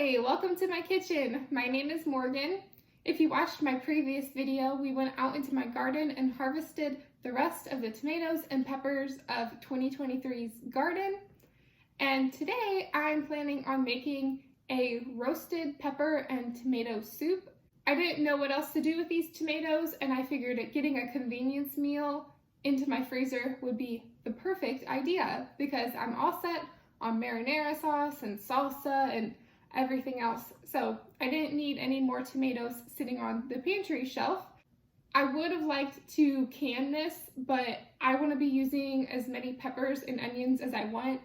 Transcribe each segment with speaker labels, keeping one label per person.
Speaker 1: Hi, welcome to my kitchen. My name is Morgan. If you watched my previous video, we went out into my garden and harvested the rest of the tomatoes and peppers of 2023's garden. And today I'm planning on making a roasted pepper and tomato soup. I didn't know what else to do with these tomatoes, and I figured that getting a convenience meal into my freezer would be the perfect idea because I'm all set on marinara sauce and salsa and everything else. So I didn't need any more tomatoes sitting on the pantry shelf. I would have liked to can this, but I want to be using as many peppers and onions as I want.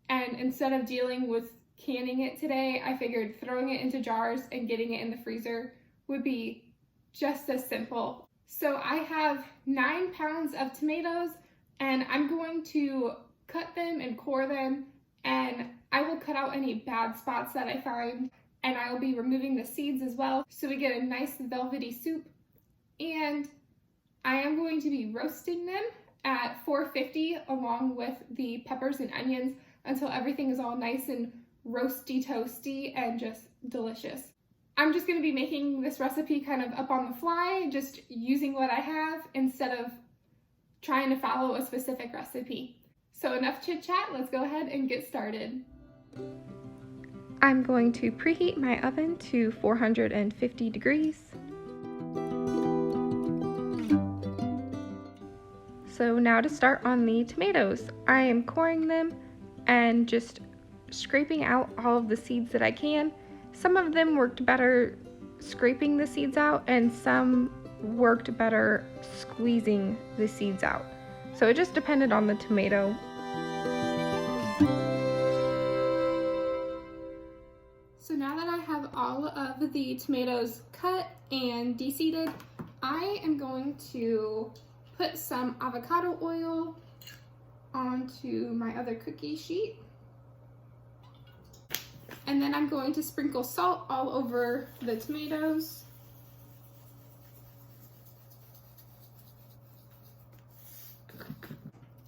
Speaker 1: And instead of dealing with canning it today, I figured throwing it into jars and getting it in the freezer would be just as simple. So I have 9 pounds of tomatoes, and I'm going to cut them and core them, and I will cut out any bad spots that I find, and I will be removing the seeds as well so we get a nice velvety soup. And I am going to be roasting them at 450 along with the peppers and onions until everything is all nice and roasty toasty and just delicious. I'm just going to be making this recipe kind of up on the fly, just using what I have instead of trying to follow a specific recipe. So enough chit chat, let's go ahead and get started. I'm going to preheat my oven to 450 degrees. So now to start on the tomatoes. I am coring them and just scraping out all of the seeds that I can. Some of them worked better scraping the seeds out, and some worked better squeezing the seeds out. So it just depended on the tomato. So now that I have all of the tomatoes cut and deseeded, I am going to put some avocado oil onto my other cookie sheet. And then I'm going to sprinkle salt all over the tomatoes.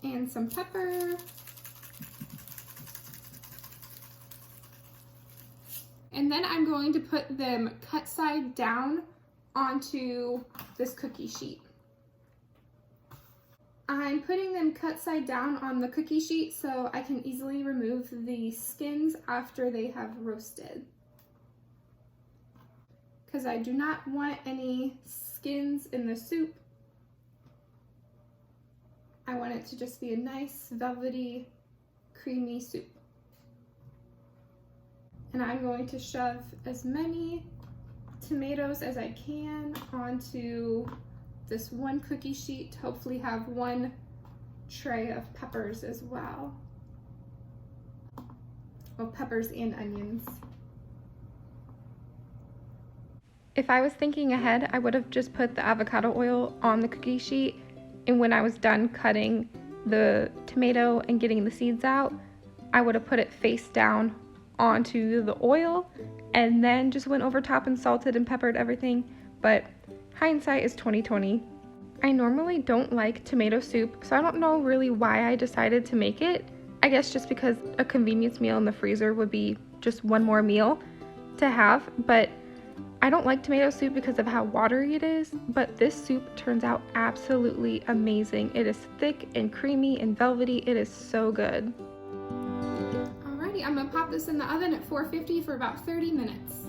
Speaker 1: And some pepper. And then I'm going to put them cut side down onto this cookie sheet. I'm putting them cut side down on the cookie sheet so I can easily remove the skins after they have roasted, because I do not want any skins in the soup. I want it to just be a nice velvety, creamy soup. And I'm going to shove as many tomatoes as I can onto this one cookie sheet to hopefully have one tray of peppers as well. Well, peppers and onions. If I was thinking ahead, I would have just put the avocado oil on the cookie sheet, and when I was done cutting the tomato and getting the seeds out, I would have put it face down onto the oil and then just went over top and salted and peppered everything. But hindsight is 20/20. I normally don't like tomato soup, so I don't know really why I decided to make it. I guess just because a convenience meal in the freezer would be just one more meal to have, but I don't like tomato soup because of how watery it is, but this soup turns out absolutely amazing. It is thick and creamy and velvety. It is so good. Alrighty, I'm gonna pop this in the oven at 450 for about 30 minutes.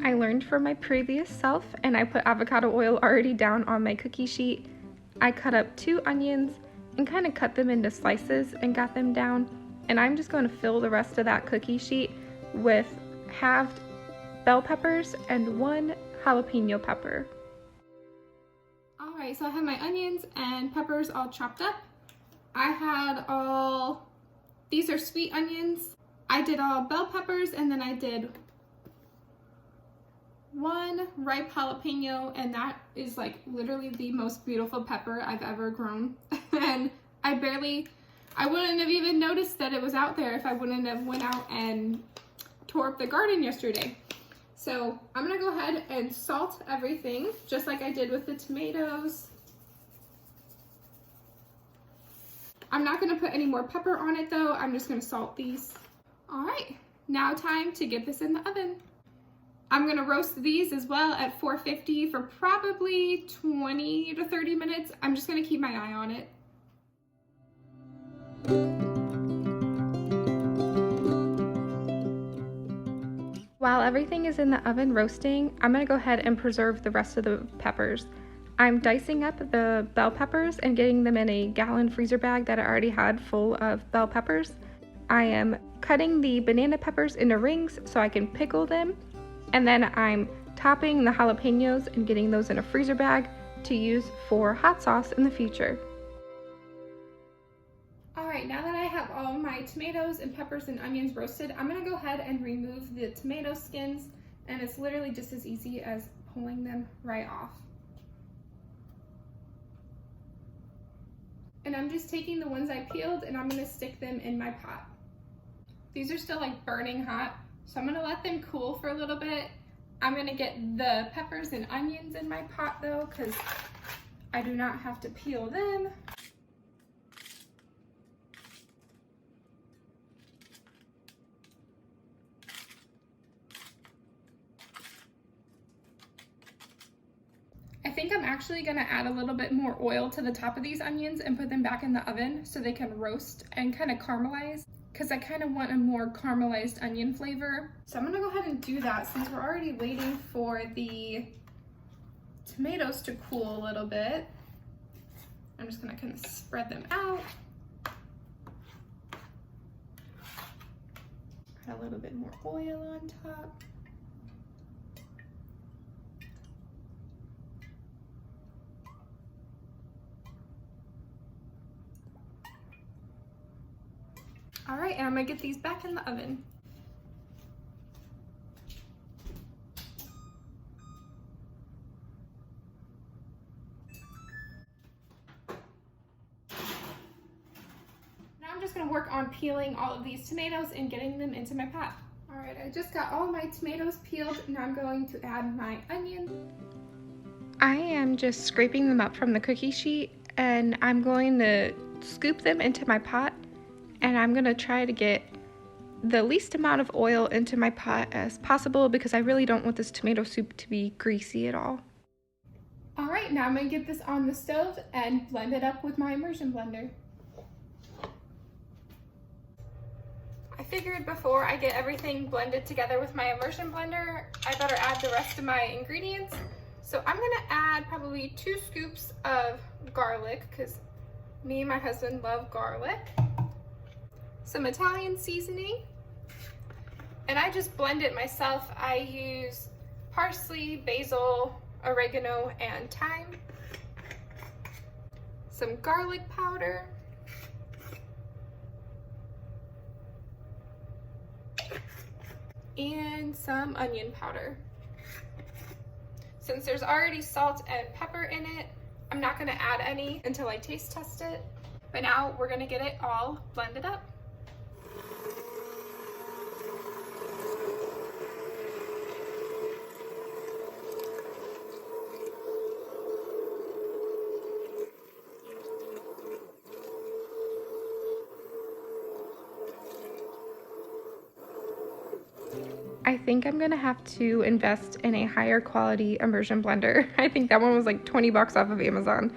Speaker 1: I learned from my previous self, and I put avocado oil already down on my cookie sheet. I cut up 2 onions and kind of cut them into slices and got them down. And I'm just going to fill the rest of that cookie sheet with halved bell peppers and 1 jalapeno pepper. Alright, so I have my onions and peppers all chopped up. I had these are sweet onions. I did all bell peppers, and then I did 1 ripe jalapeno, and that is like literally the most beautiful pepper I've ever grown. And I barely I wouldn't have even noticed that it was out there if I wouldn't have went out and tore up the garden yesterday. So I'm gonna go ahead and salt everything, just like I did with the tomatoes. I'm not gonna put any more pepper on it though, I'm just gonna salt these. All right, now time to get this in the oven. I'm gonna roast these as well at 450 for probably 20 to 30 minutes. I'm just gonna keep my eye on it. While everything is in the oven roasting, I'm gonna go ahead and preserve the rest of the peppers. I'm dicing up the bell peppers and getting them in a gallon freezer bag that I already had full of bell peppers. I am cutting the banana peppers into rings so I can pickle them. And then I'm topping the jalapenos and getting those in a freezer bag to use for hot sauce in the future. Alright, now that I have all my tomatoes and peppers and onions roasted, I'm going to go ahead and remove the tomato skins, and it's literally just as easy as pulling them right off. And I'm just taking the ones I peeled and I'm going to stick them in my pot. These are still like burning hot, so I'm going to let them cool for a little bit. I'm going to get the peppers and onions in my pot though, because I do not have to peel them. I think I'm actually gonna add a little bit more oil to the top of these onions and put them back in the oven so they can roast and kind of caramelize, because I kind of want a more caramelized onion flavor. So I'm gonna go ahead and do that since we're already waiting for the tomatoes to cool a little bit. I'm just gonna kind of spread them out. Add a little bit more oil on top. All right, and I'm gonna get these back in the oven. Now I'm just gonna work on peeling all of these tomatoes and getting them into my pot. All right, I just got all my tomatoes peeled. Now I'm going to add my onion. I am just scraping them up from the cookie sheet, and I'm going to scoop them into my pot. And I'm gonna try to get the least amount of oil into my pot as possible because I really don't want this tomato soup to be greasy at all. All right, now I'm gonna get this on the stove and blend it up with my immersion blender. I figured before I get everything blended together with my immersion blender, I better add the rest of my ingredients. So I'm gonna add probably 2 scoops of garlic because me and my husband love garlic. Some Italian seasoning, and I just blend it myself. I use parsley, basil, oregano, and thyme. Some garlic powder. And some onion powder. Since there's already salt and pepper in it, I'm not gonna add any until I taste test it. But now we're gonna get it all blended up. I think I'm gonna have to invest in a higher quality immersion blender. I think that one was like 20 bucks off of Amazon.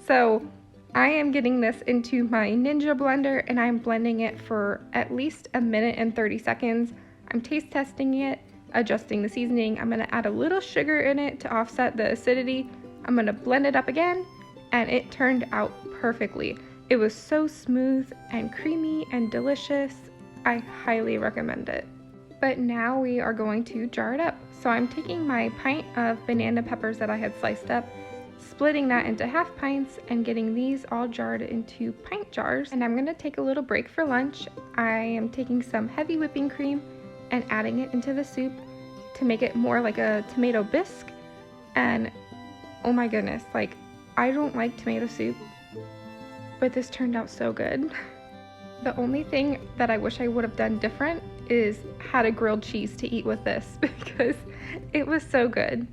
Speaker 1: So I am getting this into my Ninja blender and I'm blending it for at least 1 minute and 30 seconds. I'm taste testing it, adjusting the seasoning. I'm gonna add a little sugar in it to offset the acidity. I'm gonna blend it up again, and it turned out perfectly. It was so smooth and creamy and delicious. I highly recommend it. But now we are going to jar it up. So I'm taking my pint of banana peppers that I had sliced up, splitting that into half pints, and getting these all jarred into pint jars. And I'm gonna take a little break for lunch. I am taking some heavy whipping cream and adding it into the soup to make it more like a tomato bisque. And oh my goodness, like, I don't like tomato soup, but this turned out so good. The only thing that I wish I would have done different is had a grilled cheese to eat with this because it was so good.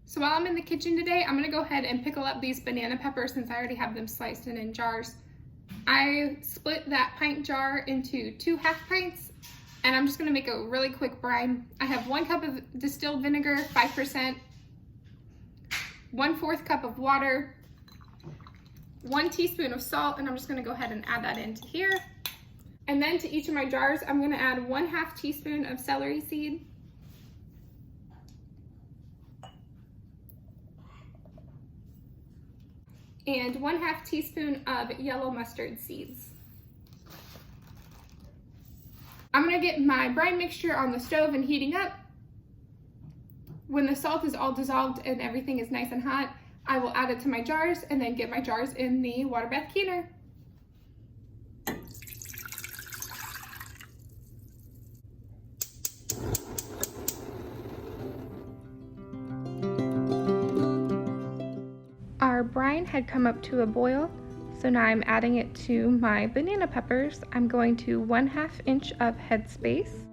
Speaker 1: So while I'm in the kitchen today, I'm gonna go ahead and pickle up these banana peppers since I already have them sliced and in jars. I split that pint jar into 2 half pints, and I'm just gonna make a really quick brine. I have 1 cup of distilled vinegar, 5%, 1/4 cup of water, 1 teaspoon of salt, and I'm just gonna go ahead and add that into here. And then to each of my jars, I'm gonna add 1/2 teaspoon of celery seed, and 1/2 teaspoon of yellow mustard seeds. I'm gonna get my brine mixture on the stove and heating up. When the salt is all dissolved and everything is nice and hot, I will add it to my jars and then get my jars in the water bath canner. Our brine had come up to a boil, so now I'm adding it to my banana peppers. I'm going to 1/2 inch of headspace.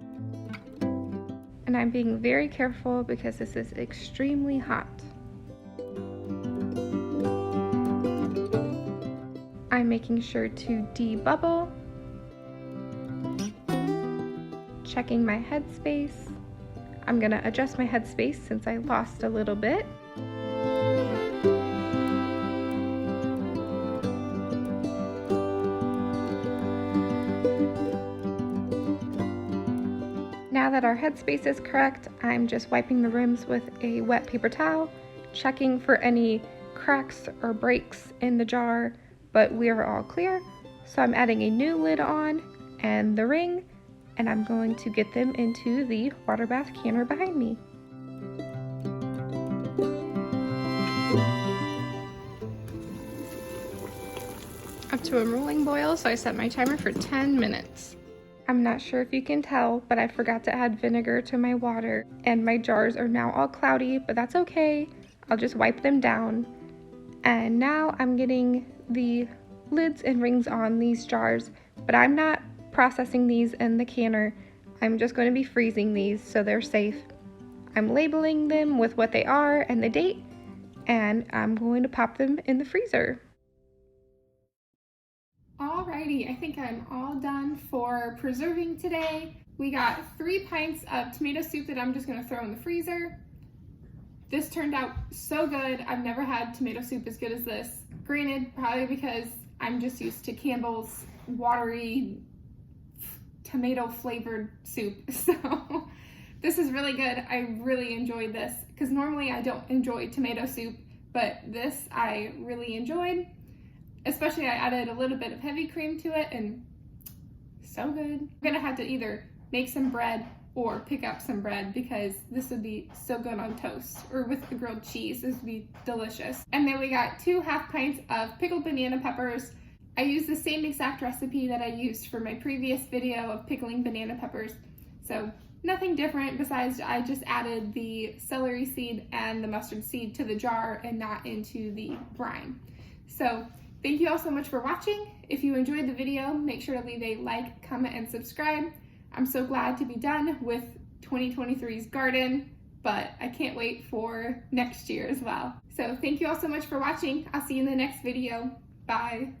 Speaker 1: And I'm being very careful because this is extremely hot. I'm making sure to debubble, checking my headspace. I'm gonna adjust my headspace since I lost a little bit. Now that our headspace is correct, I'm just wiping the rims with a wet paper towel, checking for any cracks or breaks in the jar, but we are all clear. So I'm adding a new lid on and the ring, and I'm going to get them into the water bath canner behind me. Up to a rolling boil, so I set my timer for 10 minutes. I'm not sure if you can tell, but I forgot to add vinegar to my water, and my jars are now all cloudy, but that's okay. I'll just wipe them down. And now I'm getting the lids and rings on these jars, but I'm not processing these in the canner. I'm just going to be freezing these so they're safe. I'm labeling them with what they are and the date, and I'm going to pop them in the freezer. Alrighty, I think I'm all done for preserving today. We got 3 pints of tomato soup that I'm just gonna throw in the freezer. This turned out so good. I've never had tomato soup as good as this. Granted, probably because I'm just used to Campbell's watery, tomato flavored soup. So this is really good. I really enjoyed this because normally I don't enjoy tomato soup, but this I really enjoyed. Especially I added a little bit of heavy cream to it, and so good. I'm gonna have to either make some bread or pick up some bread because this would be so good on toast or with the grilled cheese. This would be delicious. And then we got 2 half pints of pickled banana peppers. I used the same exact recipe that I used for my previous video of pickling banana peppers. So nothing different besides I just added the celery seed and the mustard seed to the jar and not into the brine. So thank you all so much for watching. If you enjoyed the video, make sure to leave a like, comment, and subscribe. I'm so glad to be done with 2023's garden, but I can't wait for next year as well. So thank you all so much for watching. I'll see you in the next video. Bye.